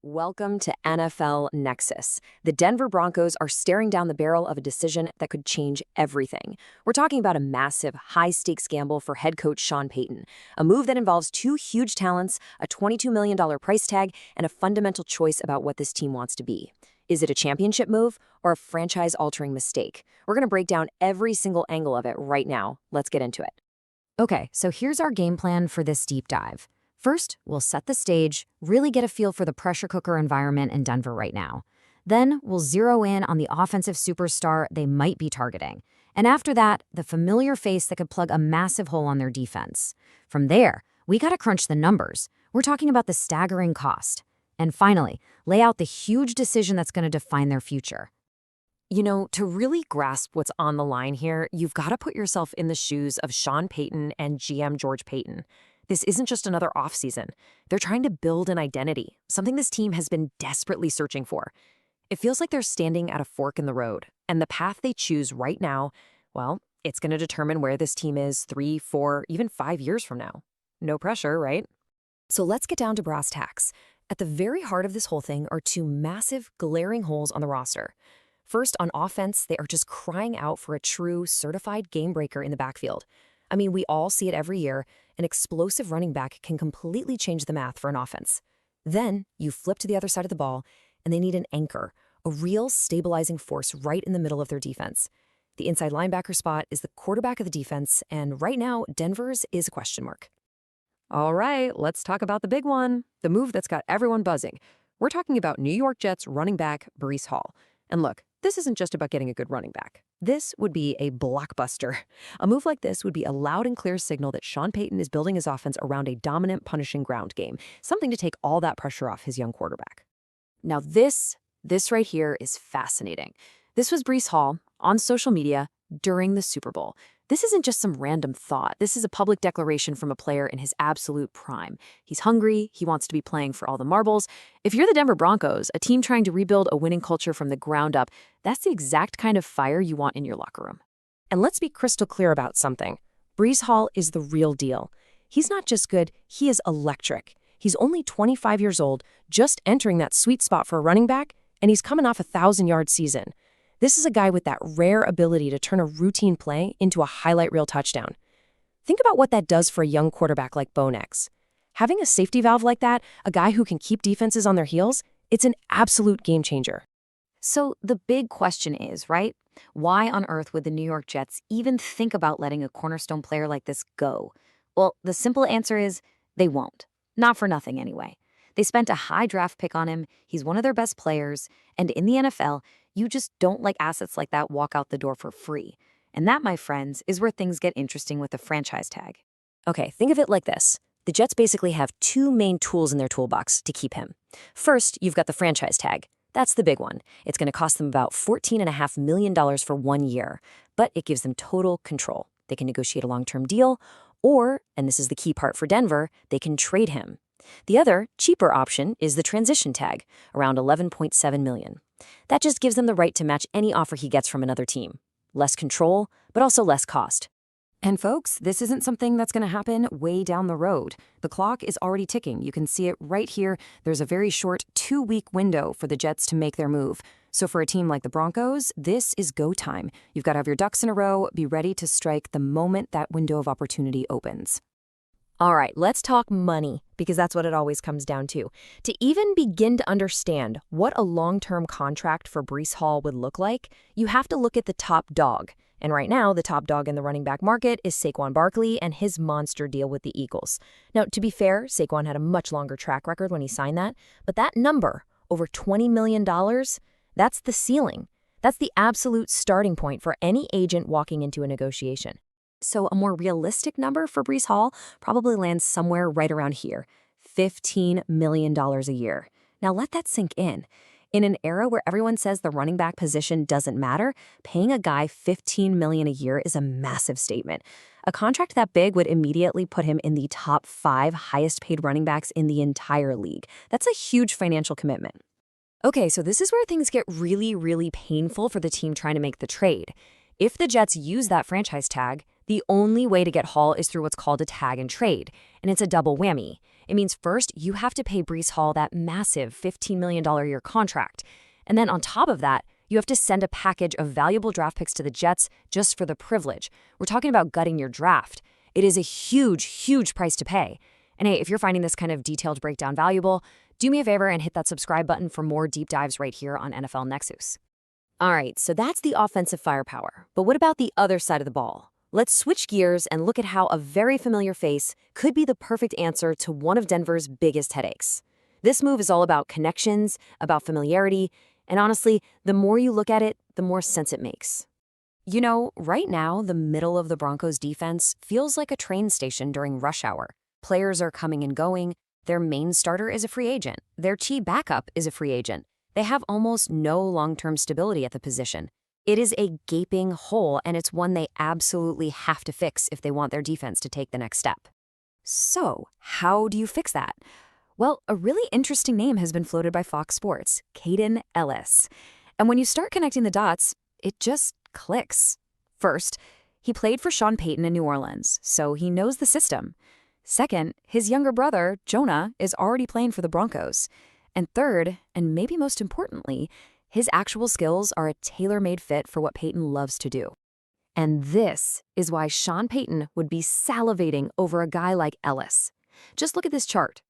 Welcome to NFL Nexus. The Denver Broncos are staring down the barrel of a decision that could change everything. We're talking about a massive, high-stakes gamble for head coach Sean Payton, a move that involves two huge talents, a $22 million price tag, and a fundamental choice about what this team wants to be. Is it a championship move or a franchise-altering mistake? We're going to break down every single angle of it right now. Let's get into it. Okay, so here's our game plan for this deep dive. First, we'll set the stage, really get a feel for the pressure cooker environment in Denver right now. Then, we'll zero in on the offensive superstar they might be targeting. And after that, the familiar face that could plug a massive hole on their defense. From there, we gotta crunch the numbers. We're talking about the staggering cost. And finally, lay out the huge decision that's gonna define their future. You know, to really grasp what's on the line here, you've got to put yourself in the shoes of Sean Payton and GM George Payton. This isn't just another offseason. They're trying to build an identity, something this team has been desperately searching for. It feels like they're standing at a fork in the road, and the path they choose right now, well, it's going to determine where this team is 3, 4, even 5 years from now. No pressure, right? So let's get down to brass tacks. At the very heart of this whole thing are two massive, glaring holes on the roster. First, on offense, they are just crying out for a true, certified game breaker in the backfield. I mean, we all see it every year. An explosive running back can completely change the math for an offense. Then, you flip to the other side of the ball, and they need an anchor, a real stabilizing force right in the middle of their defense. The inside linebacker spot is the quarterback of the defense, and right now, Denver's is a question mark. All right, let's talk about the big one, the move that's got everyone buzzing. We're talking about New York Jets running back Breece Hall. And look, this isn't just about getting a good running back. This would be a blockbuster. A move like this would be a loud and clear signal that Sean Payton is building his offense around a dominant, punishing ground game, something to take all that pressure off his young quarterback. Now this right here is fascinating. This was Breece Hall on social media during the Super Bowl. This isn't just some random thought. This is a public declaration from a player in his absolute prime. He's hungry. He wants to be playing for all the marbles. If you're the Denver Broncos, a team trying to rebuild a winning culture from the ground up, that's the exact kind of fire you want in your locker room. And let's be crystal clear about something. Breece Hall is the real deal. He's not just good, he is electric. He's only 25 years old, just entering that sweet spot for a running back, and he's coming off a 1,000-yard season. This is a guy with that rare ability to turn a routine play into a highlight reel touchdown. Think about what that does for a young quarterback like Bo Nix. Having a safety valve like that, a guy who can keep defenses on their heels, it's an absolute game changer. So the big question is, right? Why on earth would the New York Jets even think about letting a cornerstone player like this go? Well, the simple answer is they won't. Not for nothing, anyway. They spent a high draft pick on him, he's one of their best players, and in the NFL, you just don't let assets like that walk out the door for free. And that, my friends, is where things get interesting with the franchise tag. Okay, think of it like this. The Jets basically have two main tools in their toolbox to keep him. First, you've got the franchise tag. That's the big one. It's going to cost them about $14.5 million for 1 year, but it gives them total control. They can negotiate a long-term deal, or, and this is the key part for Denver, they can trade him. The other, cheaper option is the transition tag, around $11.7 million. That just gives them the right to match any offer he gets from another team. Less control, but also less cost. And folks, this isn't something that's going to happen way down the road. The clock is already ticking. You can see it right here. There's a very short 2-week window for the Jets to make their move. So for a team like the Broncos, this is go time. You've got to have your ducks in a row, be ready to strike the moment that window of opportunity opens. All right, let's talk money, because that's what it always comes down to. To even begin to understand what a long-term contract for Breece Hall would look like, you have to look at the top dog. And right now, the top dog in the running back market is Saquon Barkley and his monster deal with the Eagles. Now, to be fair, Saquon had a much longer track record when he signed that, but that number, over $20 million, that's the ceiling. That's the absolute starting point for any agent walking into a negotiation. So a more realistic number for Breece Hall probably lands somewhere right around here, $15 million a year. Now let that sink in. In an era where everyone says the running back position doesn't matter, paying a guy $15 million a year is a massive statement. A contract that big would immediately put him in the top 5 highest paid running backs in the entire league. That's a huge financial commitment. Okay, so this is where things get really, really painful for the team trying to make the trade. If the Jets use that franchise tag, The only way to get Hall is through what's called a tag and trade, and it's a double whammy. It means first, you have to pay Breece Hall that massive $15 million a year contract. And then on top of that, you have to send a package of valuable draft picks to the Jets just for the privilege. We're talking about gutting your draft. It is a huge, huge price to pay. And hey, if you're finding this kind of detailed breakdown valuable, do me a favor and hit that subscribe button for more deep dives right here on NFL Nexus. All right, so that's the offensive firepower. But what about the other side of the ball? Let's switch gears and look at how a very familiar face could be the perfect answer to one of Denver's biggest headaches. This move is all about connections, about familiarity, and honestly, the more you look at it, the more sense it makes. You know, right now, the middle of the Broncos defense feels like a train station during rush hour. Players are coming and going. Their main starter is a free agent. Their key backup is a free agent. They have almost no long-term stability at the position. It is a gaping hole, and it's one they absolutely have to fix if they want their defense to take the next step. So, how do you fix that? Well, a really interesting name has been floated by Fox Sports, Kaden Elliss. And when you start connecting the dots, it just clicks. First, he played for Sean Payton in New Orleans, so he knows the system. Second, his younger brother, Jonah, is already playing for the Broncos. And third, and maybe most importantly, his actual skills are a tailor-made fit for what Payton loves to do. And this is why Sean Payton would be salivating over a guy like Elliss. Just look at this chart.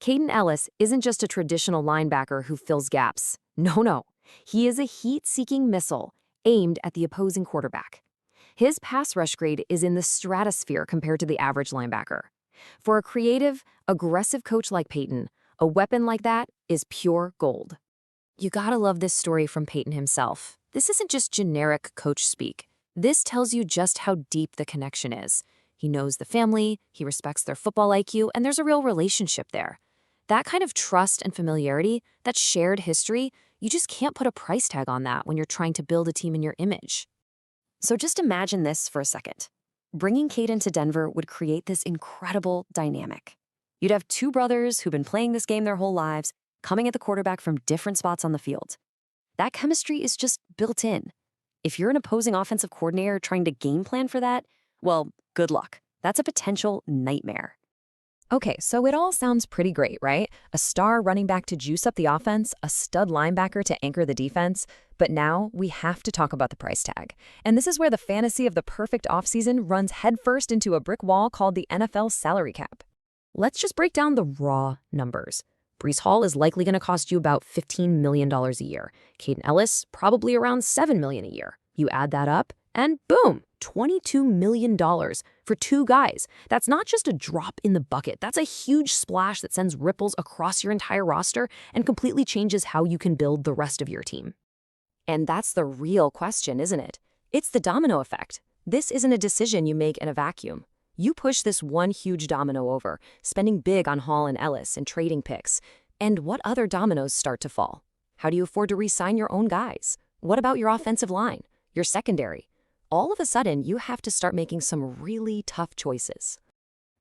Kaden Elliss isn't just a traditional linebacker who fills gaps. No. He is a heat-seeking missile aimed at the opposing quarterback. His pass rush grade is in the stratosphere compared to the average linebacker. For a creative, aggressive coach like Payton, a weapon like that is pure gold. You gotta love this story from Payton himself. This isn't just generic coach speak. This tells you just how deep the connection is. He knows the family, he respects their football IQ, and there's a real relationship there. That kind of trust and familiarity, that shared history, you just can't put a price tag on that when you're trying to build a team in your image. So just imagine this for a second. Bringing Kaden to Denver would create this incredible dynamic. You'd have two brothers who've been playing this game their whole lives, coming at the quarterback from different spots on the field. That chemistry is just built in. If you're an opposing offensive coordinator trying to game plan for that, well, good luck. That's a potential nightmare. Okay, so it all sounds pretty great, right? A star running back to juice up the offense, a stud linebacker to anchor the defense. But now we have to talk about the price tag. And this is where the fantasy of the perfect offseason runs headfirst into a brick wall called the NFL salary cap. Let's just break down the raw numbers. Breece Hall is likely going to cost you about $15 million a year. Kaden Elliss, probably around $7 million a year. You add that up, and boom, $22 million for two guys. That's not just a drop in the bucket. That's a huge splash that sends ripples across your entire roster and completely changes how you can build the rest of your team. And that's the real question, isn't it? It's the domino effect. This isn't a decision you make in a vacuum. You push this one huge domino over, spending big on Hall and Elliss and trading picks. And what other dominoes start to fall? How do you afford to re-sign your own guys? What about your offensive line, your secondary? All of a sudden, you have to start making some really tough choices.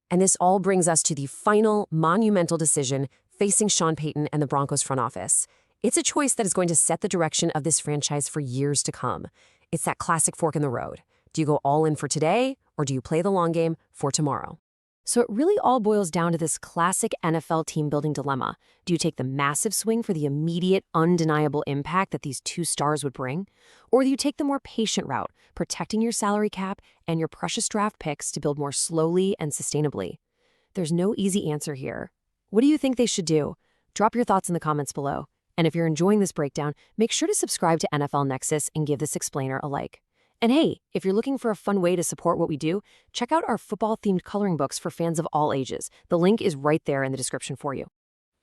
And this all brings us to the final monumental decision facing Sean Payton and the Broncos front office. It's a choice that is going to set the direction of this franchise for years to come. It's that classic fork in the road. Do you go all in for today, or do you play the long game for tomorrow? So it really all boils down to this classic NFL team-building dilemma. Do you take the massive swing for the immediate, undeniable impact that these two stars would bring? Or do you take the more patient route, protecting your salary cap and your precious draft picks to build more slowly and sustainably? There's no easy answer here. What do you think they should do? Drop your thoughts in the comments below. And if you're enjoying this breakdown, make sure to subscribe to NFL Nexus and give this explainer a like. And hey, if you're looking for a fun way to support what we do, check out our football-themed coloring books for fans of all ages. The link is right there in the description for you.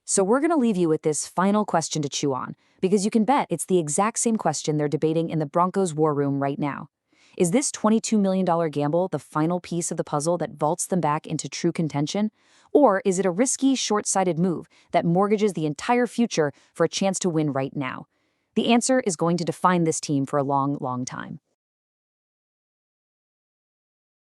So we're going to leave you with this final question to chew on, because you can bet it's the exact same question they're debating in the Broncos war room right now. Is this $22 million gamble the final piece of the puzzle that vaults them back into true contention? Or is it a risky, short-sighted move that mortgages the entire future for a chance to win right now? The answer is going to define this team for a long, long time.